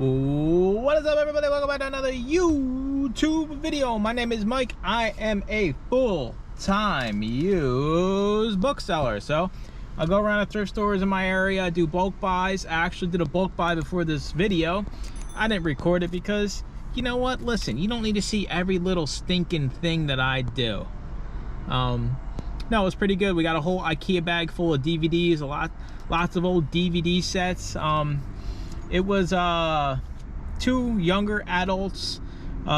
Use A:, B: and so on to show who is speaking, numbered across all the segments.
A: What is up, everybody? Welcome back to another YouTube video. My name is Mike. I am a full-time used bookseller. So I go around to thrift stores in my area. I do bulk buys. I actually did a bulk buy before this video. I didn't record it because, you know what? Listen, you don't need to see every little stinking thing that I do. No, it was pretty good. We got a whole IKEA bag full of DVDs, lots of old DVD sets. It was two younger adults.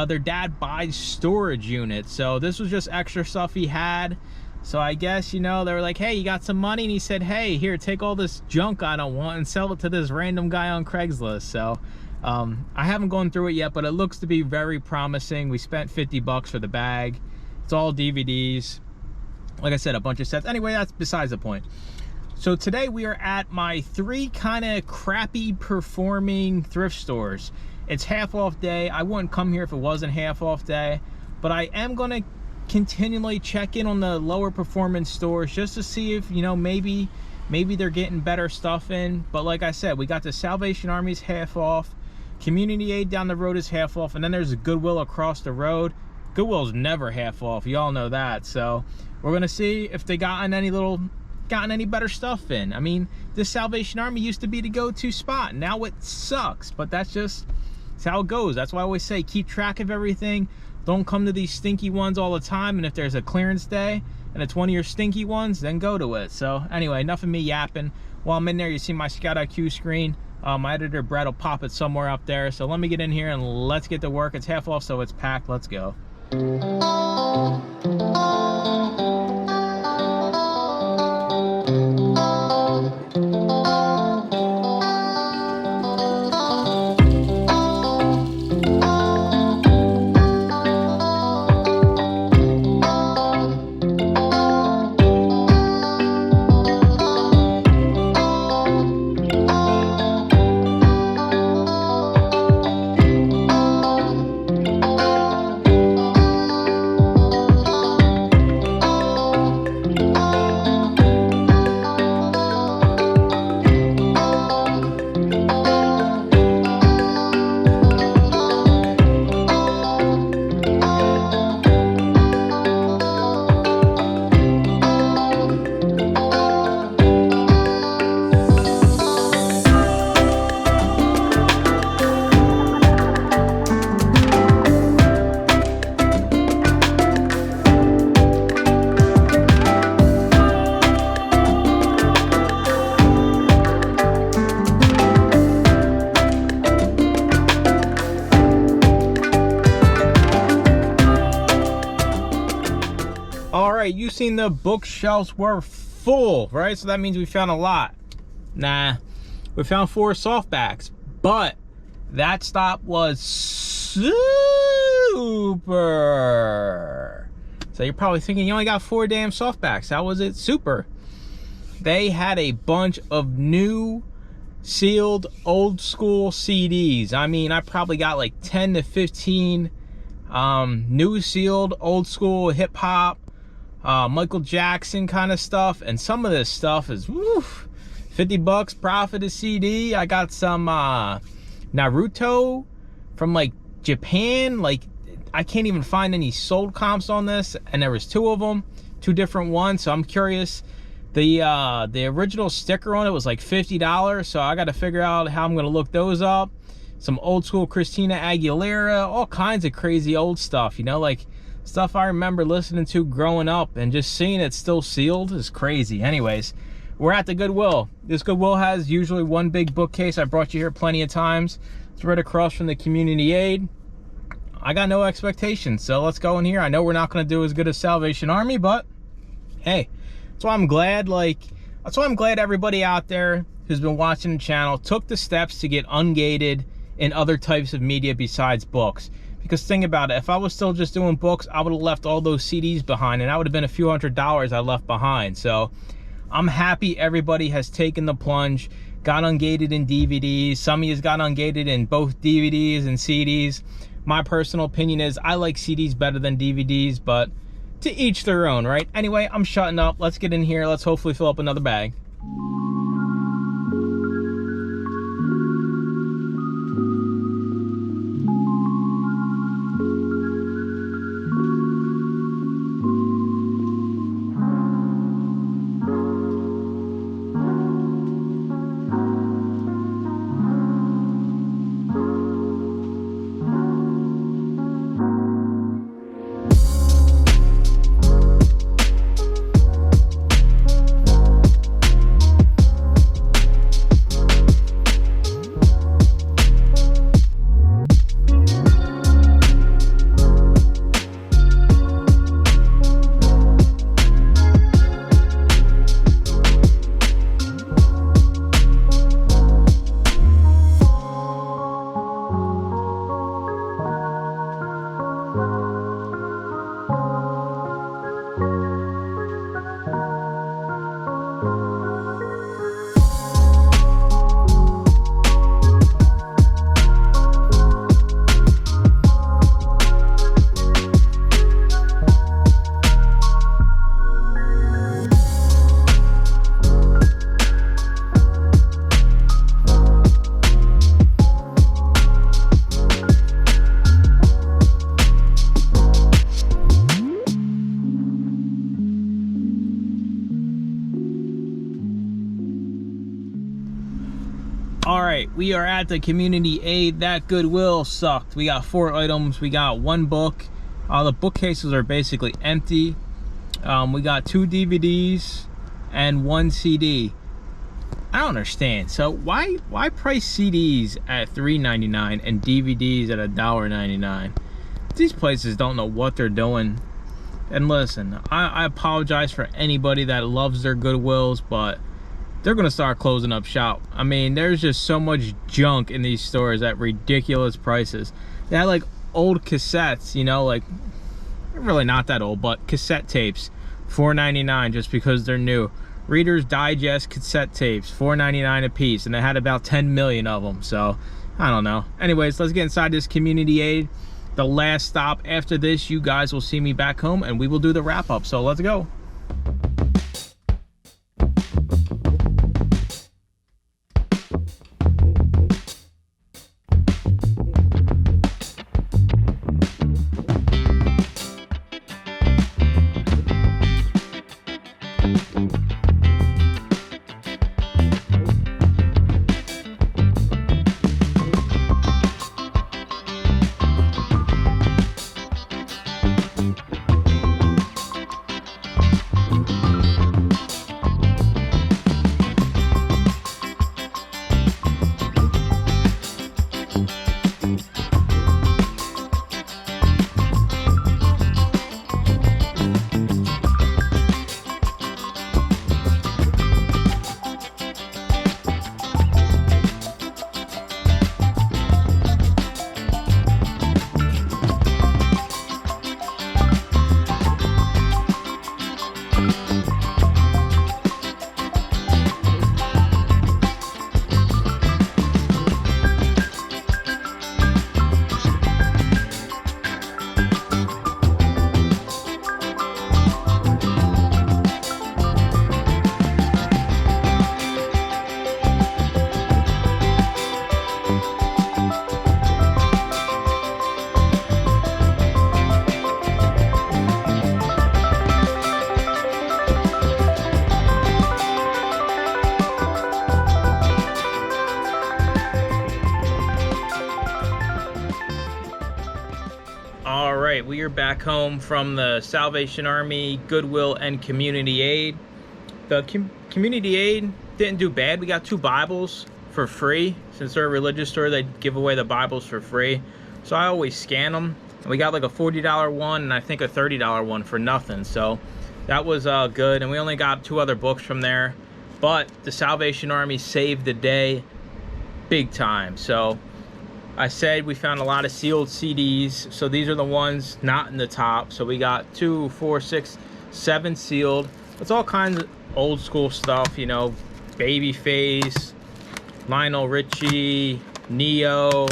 A: Their dad buys storage units, so this was just extra stuff he had. So I guess, you know, they were like, hey, you got some money? And he said, hey, here, take all this junk I don't want and sell it to this random guy on Craigslist. So I haven't gone through it yet, but it looks to be very promising. We spent 50 bucks for the bag. It's all DVDs. Like I said, a bunch of sets. Anyway, that's besides the point. So today we are at my three kind of crappy performing thrift stores. It's half off day. I wouldn't come here if it wasn't half off day, but I am going to continually check in on the lower performance stores just to see if, you know, maybe they're getting better stuff in. But like I said, we got the Salvation Army's half off, Community Aid down the road is half off, and then there's a Goodwill across the road. Goodwill's never half off, y'all know that. So we're gonna see if they gotten any better stuff in. I mean, the Salvation Army used to be the go-to spot. Now it sucks, but that's how it goes. That's why I always say keep track of everything. Don't come to these stinky ones all the time, and if there's a clearance day and it's one of your stinky ones, then go to it. So anyway, enough of me yapping. While I'm in there, you see my Scout IQ screen. My editor Brett will pop it somewhere up there. So let me get in here and let's get to work. It's half off, so it's packed. Let's go. You seen the bookshelves were full, right? So that means we found a lot. Nah, we found 4 softbacks, but that stop was super. So you're probably thinking you only got 4 damn softbacks. How was it super? They had a bunch of new sealed old school CDs. I mean, I probably got like 10 to 15 new sealed old school hip hop, Michael Jackson kind of stuff, and some of this stuff is 50 bucks profit a CD. I got some Naruto from like Japan. Like, I can't even find any sold comps on this, and there was 2 of them, 2 different ones. So I'm curious. The original sticker on it was like $50, so I got to figure out how I'm gonna look those up. Some old school Christina Aguilera, all kinds of crazy old stuff, you know, like stuff I remember listening to growing up, and just seeing it still sealed is crazy. Anyways, we're at the Goodwill. This Goodwill has usually one big bookcase. I brought you here plenty of times. It's right across from the Community Aid. I got no expectations, so let's go in here. I know we're not going to do as good as Salvation Army, but hey, that's why I'm glad. That's why I'm glad everybody out there who's been watching the channel took the steps to get ungated in other types of media besides books. Because think about it, if I was still just doing books, I would have left all those CDs behind, and that would have been a few $100s I left behind. So I'm happy everybody has taken the plunge, got ungated in DVDs. Some of you got ungated in both DVDs and CDs. My personal opinion is I like CDs better than DVDs, but to each their own, right? Anyway, I'm shutting up. Let's get in here. Let's hopefully fill up another bag. we are at the community aid. That Goodwill sucked. We got 4 items. We got 1 book. The bookcases are basically empty. We got 2 DVDs and 1 CD. I don't understand. So why price CDs at $3.99 and DVDs at $1.99? These places don't know what they're doing. And listen, I apologize for anybody that loves their Goodwills, but they're gonna start closing up shop. I mean, there's just so much junk in these stores at ridiculous prices. They had like old cassettes, you know, like really not that old, but cassette tapes, $4.99 just because they're new. Reader's Digest cassette tapes, $4.99 a piece, and they had about 10 million of them. So I don't know. Anyways, let's get inside this community aid. The last stop. After this, you guys will see me back home and we will do the wrap up. So let's go. Alright, we are back home from the Salvation Army, Goodwill, and Community Aid. The Community Aid didn't do bad. We got 2 Bibles for free. Since they're a religious store, they give away the Bibles for free. So I always scan them. And we got like a $40 one and I think a $30 one for nothing. So that was good. And we only got 2 other books from there. But the Salvation Army saved the day big time. So I said we found a lot of sealed CDs, so these are the ones not in the top. So we got 2, 4, 6, 7 sealed. It's all kinds of old school stuff, you know, Babyface, Lionel Richie, Neo,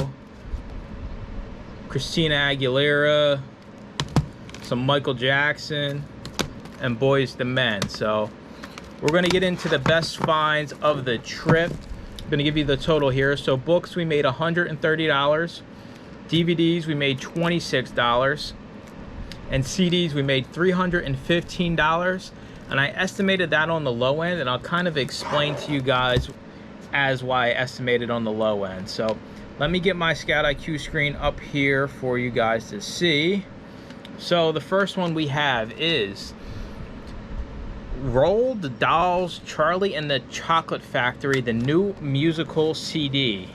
A: Christina Aguilera, some Michael Jackson, and Boyz II Men. So we're gonna get into the best finds of the trip. I'm gonna give you the total here. So books, we made $130. DVDs, we made $26. And CDs, we made $315. And I estimated that on the low end, and I'll kind of explain to you guys as why I estimated on the low end. So let me get my Scout IQ screen up here for you guys to see. So the first one we have is Roald Dahl's Charlie and the Chocolate Factory, the new musical CD.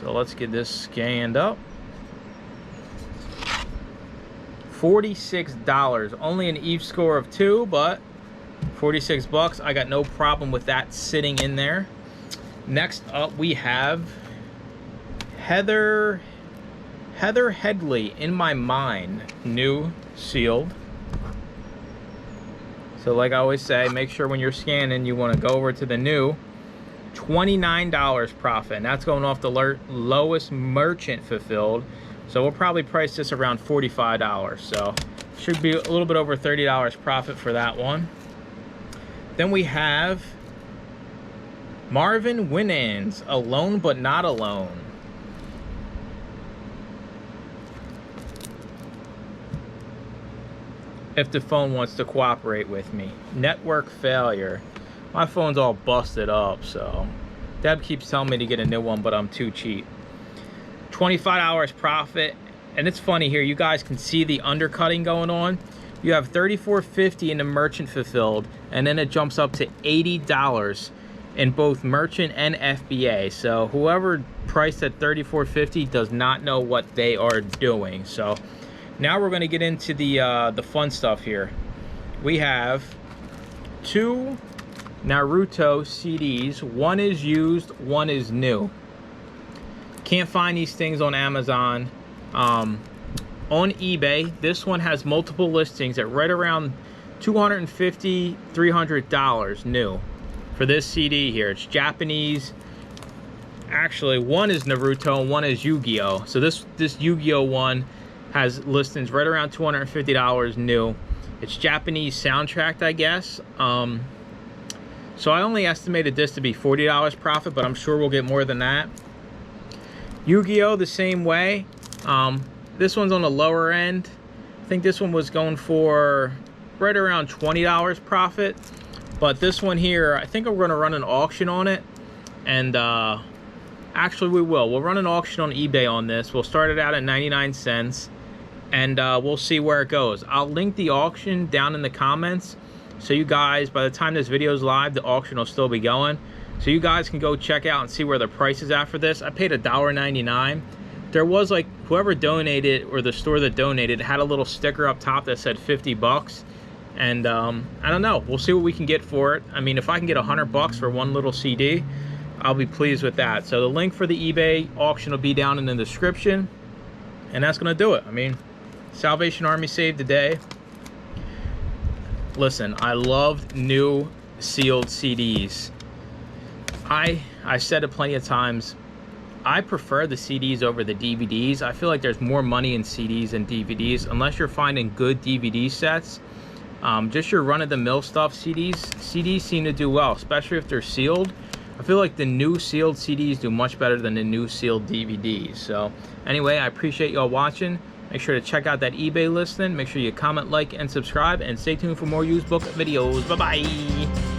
A: So let's get this scanned up. $46. Only an Eve score of 2, but 46 bucks. I got no problem with that sitting in there. Next up we have Heather Headley, In My Mind, new, sealed. So like I always say, make sure when you're scanning you want to go over to the new. $29 profit, and that's going off the lowest merchant fulfilled. So we'll probably price this around $45. So should be a little bit over $30 profit for that one. Then we have Marvin Winans, Alone But Not Alone. If the phone wants to cooperate with me. Network failure. My phone's all busted up, so Deb keeps telling me to get a new one, but I'm too cheap. $25 profit. And it's funny here, you guys can see the undercutting going on. You have $34.50 in the merchant fulfilled, and then it jumps up to $80 in both merchant and FBA. So whoever priced at $34.50 does not know what they are doing. So now we're going to get into the fun stuff here. We have 2 Naruto CDs. One is used, one is new. Can't find these things on Amazon. On eBay, this one has multiple listings at right around $250, $300 new for this CD here. It's Japanese. Actually, one is Naruto and one is Yu-Gi-Oh. So this Yu-Gi-Oh one has listings right around $250 new. It's Japanese soundtracked, I guess. So I only estimated this to be $40 profit, but I'm sure we'll get more than that. Yu-Gi-Oh the same way. This one's on the lower end. I think this one was going for right around $20 profit. But this one here, I think we're going to run an auction on it. And actually we will. We'll run an auction on eBay on this. We'll start it out at 99 cents. And we'll see where it goes. I'll link the auction down in the comments. So you guys, by the time this video is live, the auction will still be going. So you guys can go check out and see where the price is at for this. I paid $1.99. There was like, whoever donated, or the store that donated, had a little sticker up top that said 50 bucks. And I don't know, we'll see what we can get for it. I mean, if I can get 100 bucks for one little CD, I'll be pleased with that. So the link for the eBay auction will be down in the description. And that's gonna do it. I mean, Salvation Army saved the day. Listen, I loved new sealed CDs. I said it plenty of times, I prefer the CDs over the DVDs. I feel like there's more money in CDs than DVDs, unless you're finding good DVD sets. Just your run-of-the-mill stuff, CDs seem to do well, especially if they're sealed. I feel like the new sealed CDs do much better than the new sealed DVDs. So anyway, I appreciate y'all watching. Make sure to check out that eBay listing. Make sure you comment, like, and subscribe, and stay tuned for more used book videos. Bye-bye.